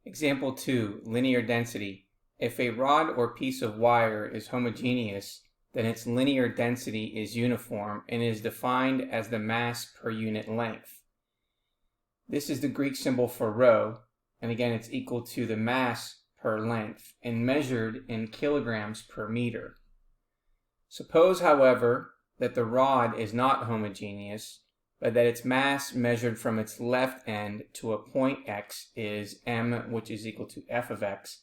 Example 2, linear density. If a rod or piece of wire is homogeneous, then its linear density is uniform and is defined as the mass per unit length. This is the Greek symbol for rho, and again it's equal to the mass per length and measured in kilograms per meter. Suppose, however, that the rod is not homogeneous, but that its mass measured from its left end to a point x is m, which is equal to f of x,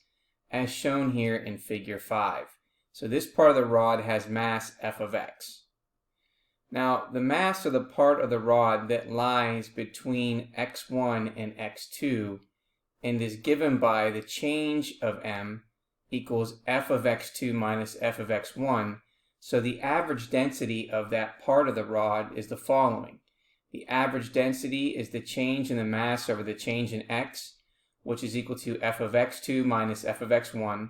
as shown here in figure 5. So this part of the rod has mass f of x. Now, the mass of the part of the rod that lies between x1 and x2 and is given by the change of m equals f of x2 minus f of x1. So the average density of that part of the rod is the following. The average density is the change in the mass over the change in x, which is equal to f of x2 minus f of x1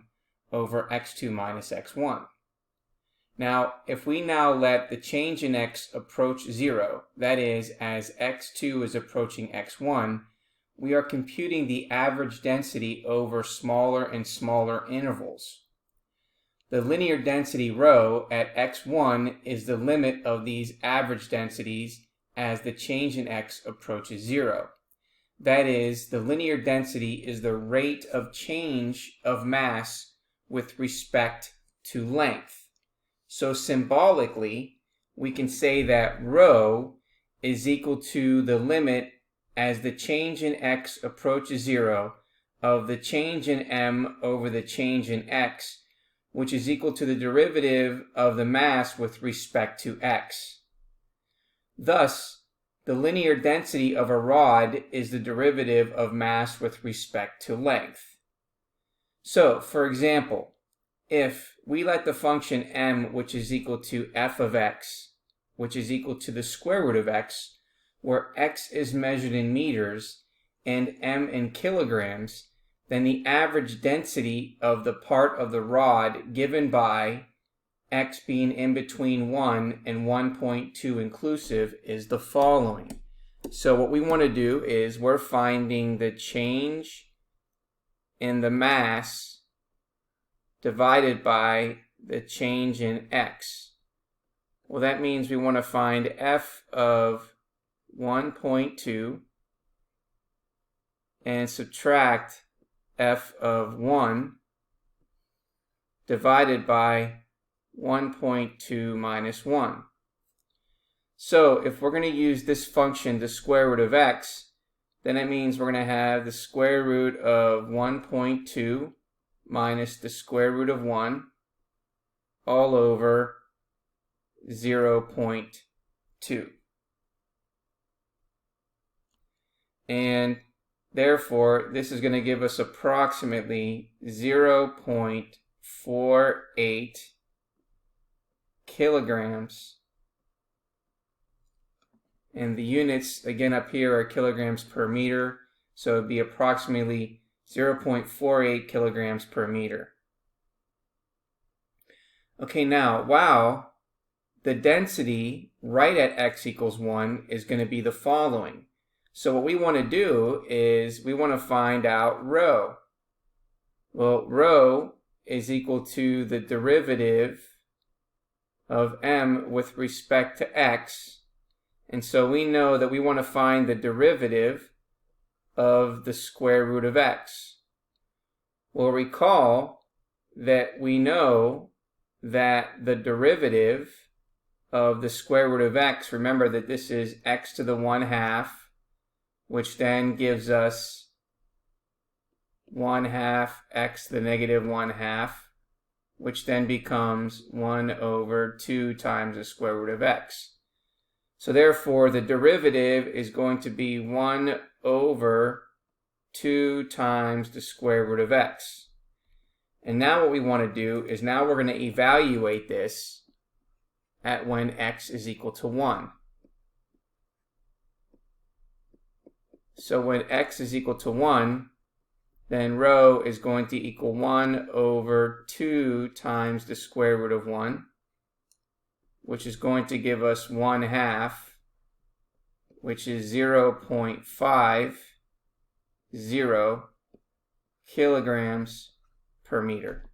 over x2 minus x1. Now, if we now let the change in x approach 0, that is, as x2 is approaching x1, we are computing the average density over smaller and smaller intervals. The linear density rho at x1 is the limit of these average densities as the change in x approaches 0. That is, the linear density is the rate of change of mass with respect to length. So symbolically, we can say that rho is equal to the limit as the change in x approaches 0 of the change in m over the change in x, which is equal to the derivative of the mass with respect to x. Thus, the linear density of a rod is the derivative of mass with respect to length. So, for example, if we let the function m, which is equal to f of x, which is equal to the square root of x, where x is measured in meters and m in kilograms, then the average density of the part of the rod given by x being in between 1 and 1.2 inclusive is the following. So what we want to do is we're finding the change in the mass divided by the change in x. Well, that means we want to find f of 1.2 and subtract f of 1 divided by 1.2 minus 1. So if we're going to use this function, the square root of x, then it means we're going to have the square root of 1.2 minus the square root of 1 all over 0.2. And therefore, this is going to give us approximately 0.48 kilograms. And the units, again, up here are kilograms per meter. So it would be approximately 0.48 kilograms per meter. Okay, now, wow, the density right at x equals 1 is going to be the following. So what we want to do is we want to find out rho. Well, rho is equal to the derivative of m with respect to x. And so we know that we want to find the derivative of the square root of x. Well, recall that we know that the derivative of the square root of x, remember that this is x to the 1/2, which then gives us 1/2 x to the negative 1/2, which then becomes 1 over 2 times the square root of x. So therefore, the derivative is going to be 1 over 2 times the square root of x. And now what we want to do is now we're going to evaluate this at when x is equal to 1. So when x is equal to 1, then rho is going to equal 1 over 2 times the square root of 1, which is going to give us 1/2, which is 0.50 kilograms per meter.